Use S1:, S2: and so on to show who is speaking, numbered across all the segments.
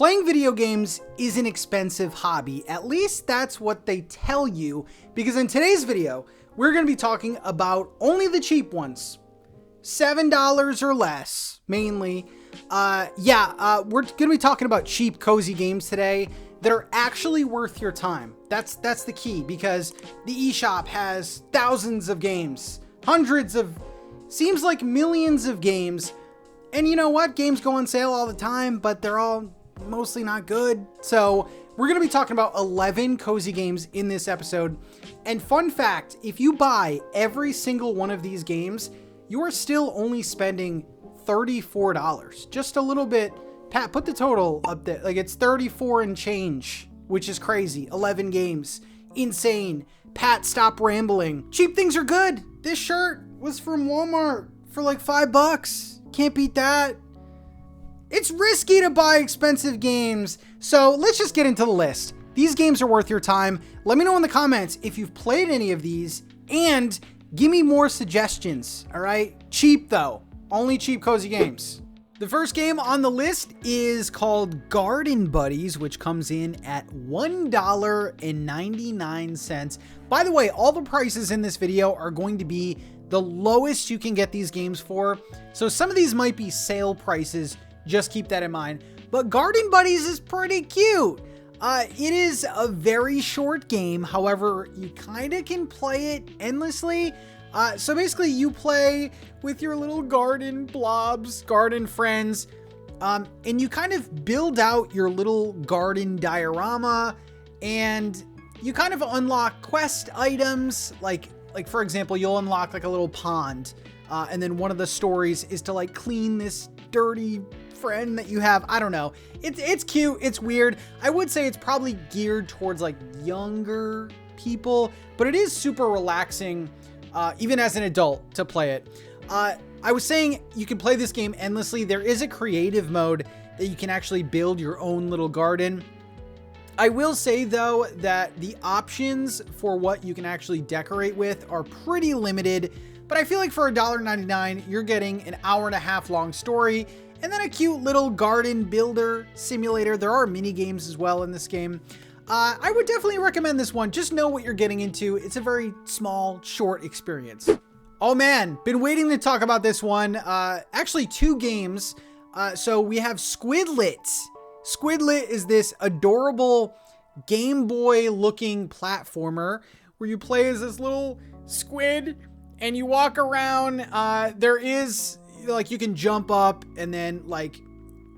S1: Playing video games is an expensive hobby. At least that's what they tell you, because in today's video, we're going to be talking about only the cheap ones. $7 or less, mainly. We're going to be talking about cheap, cozy games today that are actually worth your time. That's the key, because the eShop has thousands of games, seems like millions of games. And you know what? Games go on sale all the time, but they're all mostly not good. So we're going to be talking about 11 cozy games in this episode. And fun fact, if you buy every single one of these games, you are still only spending $34. Just a little bit. Pat, put the total up there. Like, it's 34 and change, which is crazy. 11 games. Insane. Pat, stop rambling. Cheap things are good. This shirt was from Walmart for like $5. Can't beat that. It's risky to buy expensive games. So let's just get into the list. These games are worth your time. Let me know in the comments if you've played any of these, and give me more suggestions. All right. Cheap though. Only cheap cozy games. The first game on the list is called Garden Buddies, which comes in at $1.99. By the way, all the prices in this video are going to be the lowest you can get these games for. So some of these might be sale prices. Just keep that in mind. But Garden Buddies is pretty cute. It is a very short game. However, you kind of can play it endlessly. So basically you play with your little garden blobs, garden friends, and you kind of build out your little garden diorama, and you kind of unlock quest items. Like for example, you'll unlock like a little pond, and then one of the stories is to like clean this dirty friend that you have. I don't know. It's cute. It's weird. I would say it's probably geared towards like younger people, but it is super relaxing. Even as an adult to play it. I was saying you can play this game endlessly. There is a creative mode that you can actually build your own little garden. I will say though that the options for what you can actually decorate with are pretty limited, but I feel like for $1.99, you're getting an hour-and-a-half long story and then a cute little garden builder simulator. There are mini games as well in this game. I would definitely recommend this one. Just know what you're getting into. It's a very small, short experience. Oh man, been waiting to talk about this one. Actually, two games. So we have Squidlit. Squidlit is this adorable Game Boy looking platformer where you play as this little squid and you walk around. There is like, you can jump up and then like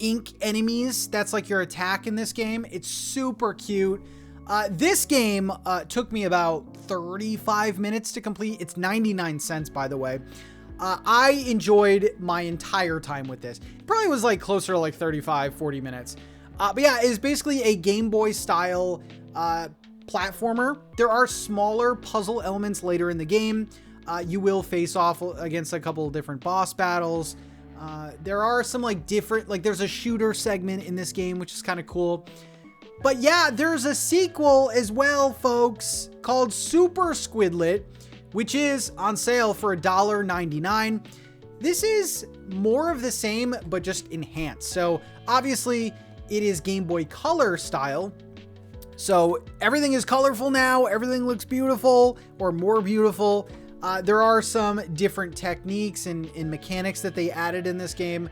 S1: ink enemies. That's like your attack in this game. It's super cute. This game took me about 35 minutes to complete. It's 99 cents, by the way. I enjoyed my entire time with this. It probably was like closer to like 35, 40 minutes. But yeah, it's basically a Game Boy style platformer. There are smaller puzzle elements later in the game. You will face off against a couple of different boss battles. There are some like different, like there's a shooter segment in this game, which is kind of cool. But yeah, there's a sequel as well, folks, called Super Squidlit, which is on sale for $1.99. This is more of the same, but just enhanced. So obviously it is Game Boy Color style. So everything is colorful now. Everything looks beautiful or more beautiful. There are some different techniques and mechanics that they added in this game.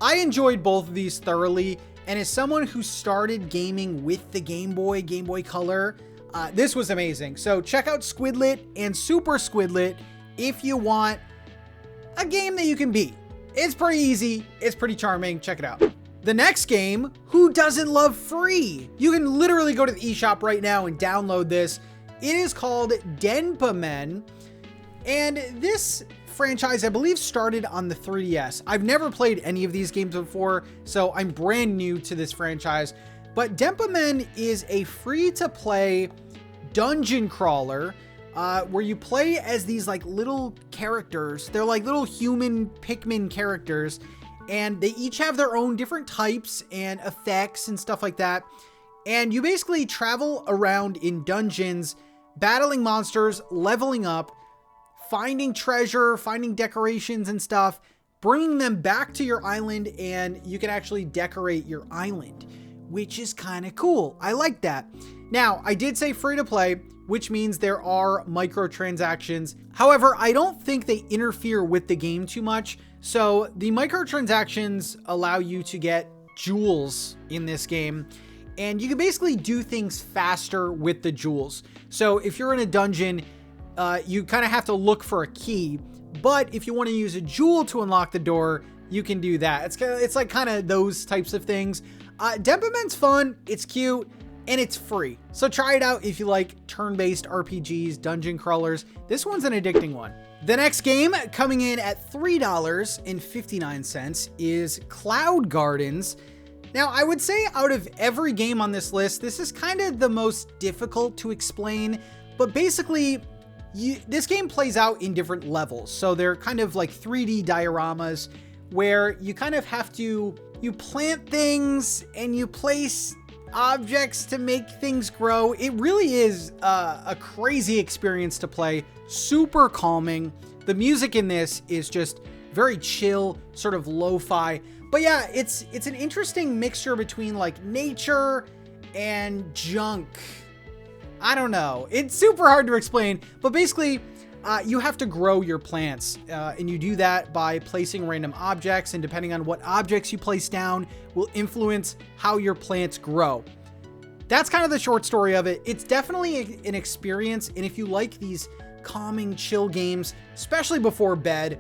S1: I enjoyed both of these thoroughly, and as someone who started gaming with the Game Boy Color, this was amazing. So check out Squidlit and Super Squidlit if you want a game that you can beat. It's pretty easy. It's pretty charming. Check it out. The next game, who doesn't love free? You can literally go to the eShop right now and download this. It is called Denpa Men. And this franchise, I believe, started on the 3DS. I've never played any of these games before, so I'm brand new to this franchise. But Denpa Men is a free-to-play dungeon crawler where you play as these like little characters. They're like little human Pikmin characters, and they each have their own different types and effects and stuff like that. And you basically travel around in dungeons, battling monsters, leveling up, finding treasure, finding decorations and stuff, bringing them back to your island, and you can actually decorate your island, which is kind of cool. I like that. Now, I did say free to play, which means there are microtransactions. However, I don't think they interfere with the game too much. So the microtransactions allow you to get jewels in this game, and you can basically do things faster with the jewels. So if you're in a dungeon, you kind of have to look for a key, but if you want to use a jewel to unlock the door, you can do that. It's like kind of those types of things. Denpa Men's fun, it's cute, and it's free. So try it out if you like turn-based RPGs, dungeon crawlers. This one's an addicting one. The next game coming in at $3.59 is Cloud Gardens. Now, I would say out of every game on this list, this is kind of the most difficult to explain, but basically, this game plays out in different levels. So they're kind of like 3D dioramas where you kind of have to, you plant things and you place objects to make things grow. It really is a crazy experience to play, super calming. The music in this is just very chill, sort of lo-fi. But yeah, it's an interesting mixture between like nature and junk. I don't know. It's super hard to explain, but basically you have to grow your plants and you do that by placing random objects, and depending on what objects you place down will influence how your plants grow. That's kind of the short story of it. It's definitely an experience, and if you like these calming, chill games, especially before bed,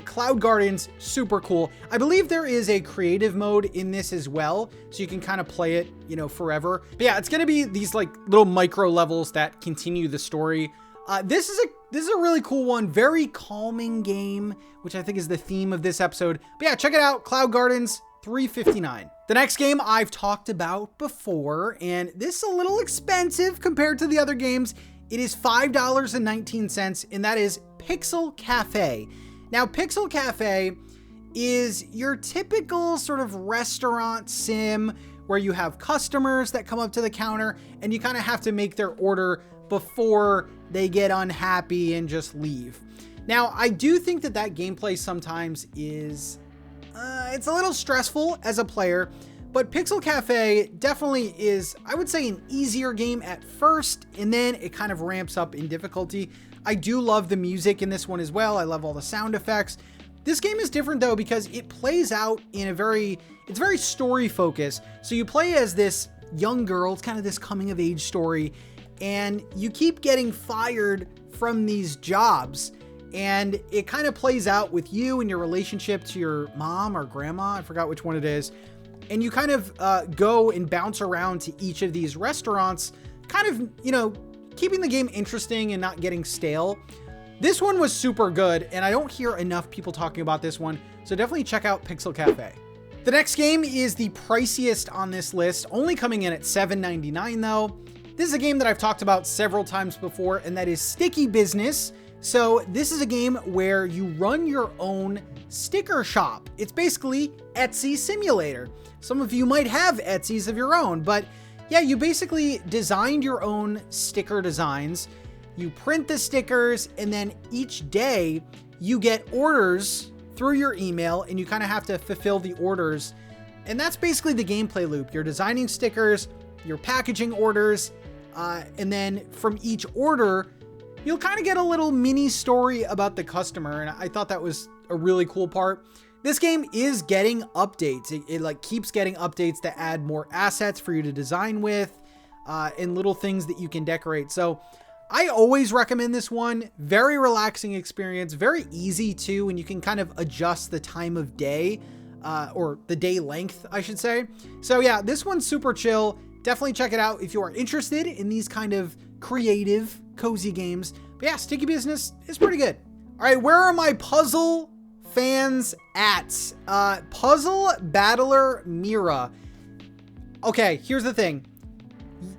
S1: Cloud Gardens, super cool. I believe there is a creative mode in this as well, so you can kind of play it, you know, forever. But yeah, it's going to be these like little micro levels that continue the story. This is a really cool one, very calming game, which I think is the theme of this episode. But yeah, check it out, Cloud Gardens, $3.59. The next game I've talked about before, and this is a little expensive compared to the other games. It is $5.19, and that is Pixel Cafe. Now, Pixel Cafe is your typical sort of restaurant sim where you have customers that come up to the counter and you kind of have to make their order before they get unhappy and just leave. Now, I do think that gameplay sometimes is, it's a little stressful as a player, but Pixel Cafe definitely is, I would say, an easier game at first, and then it kind of ramps up in difficulty. I do love the music in this one as well. I love all the sound effects. This game is different though because it plays out in a it's very story focused. So you play as this young girl, it's kind of this coming of age story, and you keep getting fired from these jobs. And it kind of plays out with you and your relationship to your mom or grandma. I forgot which one it is. And you kind of go and bounce around to each of these restaurants, kind of, you know, keeping the game interesting and not getting stale. This one was super good, and I don't hear enough people talking about this one, so definitely check out Pixel Cafe. The next game is the priciest on this list, only coming in at $7.99 though. This is a game that I've talked about several times before, and that is Sticky Business. So this is a game where you run your own sticker shop. It's basically Etsy Simulator. Some of you might have Etsys of your own, but yeah, you basically designed your own sticker designs. You print the stickers, and then each day you get orders through your email, and you kind of have to fulfill the orders. And that's basically the gameplay loop. You're designing stickers, you're packaging orders, and then from each order, you'll kind of get a little mini story about the customer. And I thought that was a really cool part. This game is getting updates. It like keeps getting updates to add more assets for you to design with, and little things that you can decorate. So I always recommend this one. Very relaxing experience, very easy too, and you can kind of adjust the time of day, or the day length, I should say. So yeah, this one's super chill. Definitely check it out if you are interested in these kind of creative, cozy games. But yeah, Sticky Business is pretty good. All right, where are my puzzle fans at? Puzzle Battler Mira. Okay, here's the thing.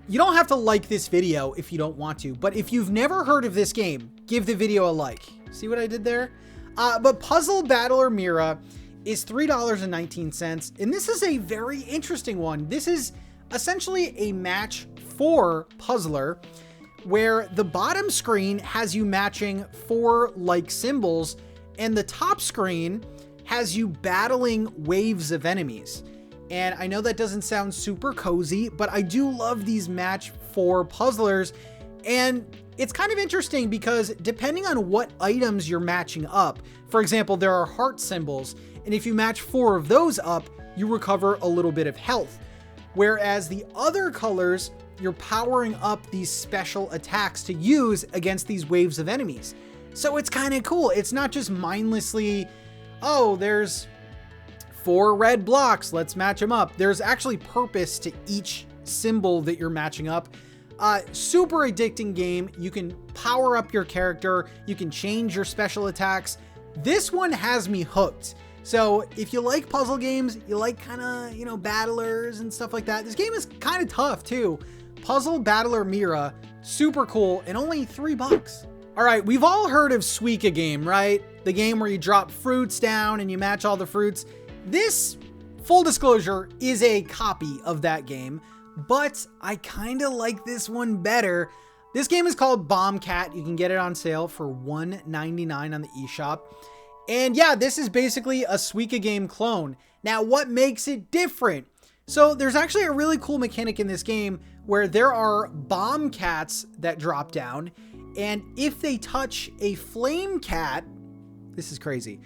S1: You don't have to like this video if you don't want to, but if you've never heard of this game, give the video a like. See what I did there? But Puzzle Battler Mira is $3.19, and this is a very interesting one. This is essentially a match 4 puzzler, where the bottom screen has you matching 4 like symbols, and the top screen has you battling waves of enemies. And I know that doesn't sound super cozy, but I do love these match 4 puzzlers. And it's kind of interesting because depending on what items you're matching up, for example, there are heart symbols, and if you match 4 of those up, you recover a little bit of health. Whereas the other colors, you're powering up these special attacks to use against these waves of enemies. So it's kind of cool. It's not just mindlessly, oh, there's 4 red blocks, let's match them up. There's actually purpose to each symbol that you're matching up. Super addicting game. You can power up your character. You can change your special attacks. This one has me hooked. So if you like puzzle games, you like kind of, you know, battlers and stuff like that. This game is kind of tough too. Puzzle Battler Mira, super cool, and only $3. All right, we've all heard of Suika game, right? The game where you drop fruits down and you match all the fruits. This, full disclosure, is a copy of that game, but I kind of like this one better. This game is called Bomb Cat. You can get it on sale for $1.99 on the eShop. And yeah, this is basically a Suika game clone. Now, what makes it different? So there's actually a really cool mechanic in this game where there are bomb cats that drop down, and if they touch a flame cat, this is crazy,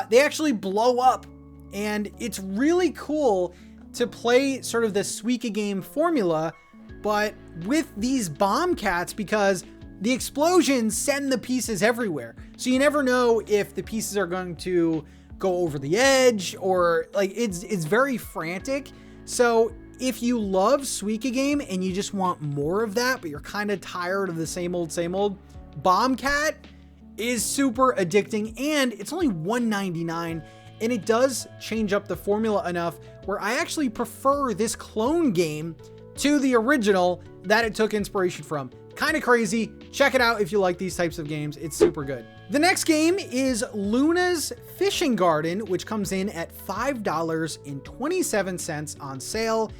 S1: they actually blow up. And it's really cool to play sort of the Suika game formula, but with these bomb cats, because the explosions send the pieces everywhere. So you never know if the pieces are going to go over the edge, or like it's very frantic. So if you love Suika game and you just want more of that, but you're kind of tired of the same old, Bomb Cat is super addicting, and it's only $1.99. And it does change up the formula enough where I actually prefer this clone game to the original that it took inspiration from. Kind of crazy. Check it out if you like these types of games. It's super good. The next game is Luna's Fishing Garden, which comes in at $5.27 on sale.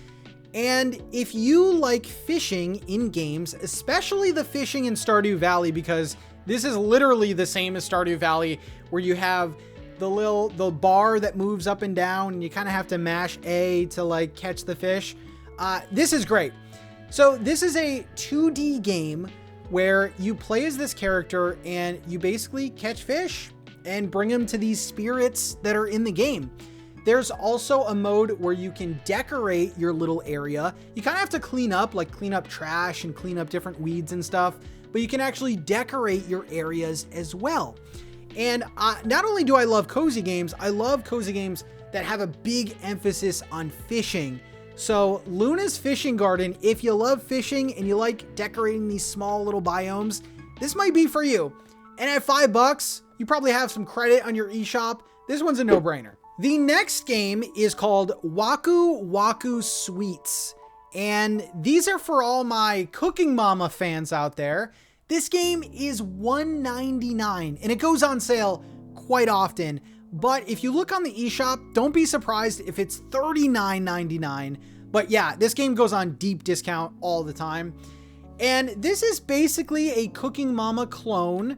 S1: And if you like fishing in games, especially the fishing in Stardew Valley, because this is literally the same as Stardew Valley, where you have the bar that moves up and down, and you kind of have to mash A to like catch the fish. This is great. So this is a 2D game where you play as this character and you basically catch fish and bring them to these spirits that are in the game. There's also a mode where you can decorate your little area. You kind of have to clean up trash and clean up different weeds and stuff, but you can actually decorate your areas as well. And not only do I love cozy games, I love cozy games that have a big emphasis on fishing. So Luna's Fishing Garden, if you love fishing and you like decorating these small little biomes, this might be for you. And at $5, you probably have some credit on your eShop. This one's a no-brainer. The next game is called Waku Waku Sweets. And these are for all my Cooking Mama fans out there. This game is $1.99 and it goes on sale quite often. But if you look on the eShop, don't be surprised if it's $39.99. But yeah, this game goes on deep discount all the time. And this is basically a Cooking Mama clone,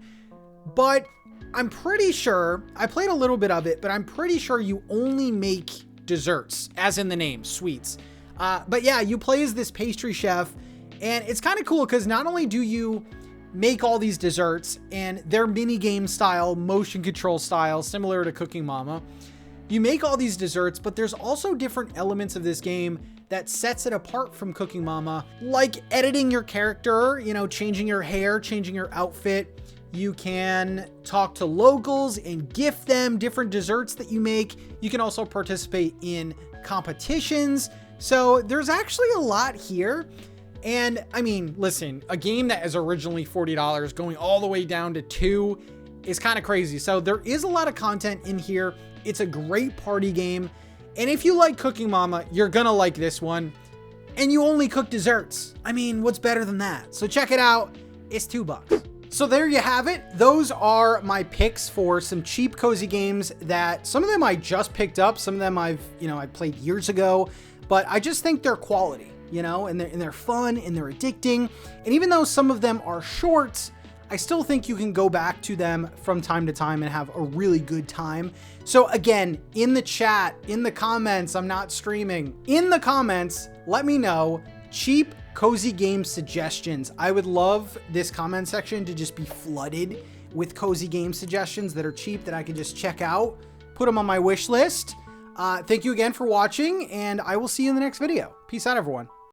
S1: but I'm pretty sure, I played a little bit of it, but I'm pretty sure you only make desserts, as in the name, sweets. But yeah, you play as this pastry chef, and it's kind of cool because not only do you make all these desserts, and they're mini game style, motion control style, similar to Cooking Mama. You make all these desserts, but there's also different elements of this game that sets it apart from Cooking Mama, like editing your character, you know, changing your hair, changing your outfit. You can talk to locals and gift them different desserts that you make. You can also participate in competitions. So there's actually a lot here. And I mean, listen, a game that is originally $40 going all the way down to $2 is kind of crazy. So there is a lot of content in here. It's a great party game. And if you like Cooking Mama, you're gonna like this one. And you only cook desserts. I mean, what's better than that? So check it out. It's $2. So there you have it. Those are my picks for some cheap cozy games that some of them I just picked up. Some of them I played years ago, but I just think they're quality. You know, and they're fun and they're addicting. And even though some of them are short, I still think you can go back to them from time to time and have a really good time. So again, in the chat, in the comments, I'm not streaming. In the comments, let me know cheap, cozy game suggestions. I would love this comment section to just be flooded with cozy game suggestions that are cheap that I can just check out, put them on my wish list. Thank you again for watching, and I will see you in the next video. Peace out, everyone.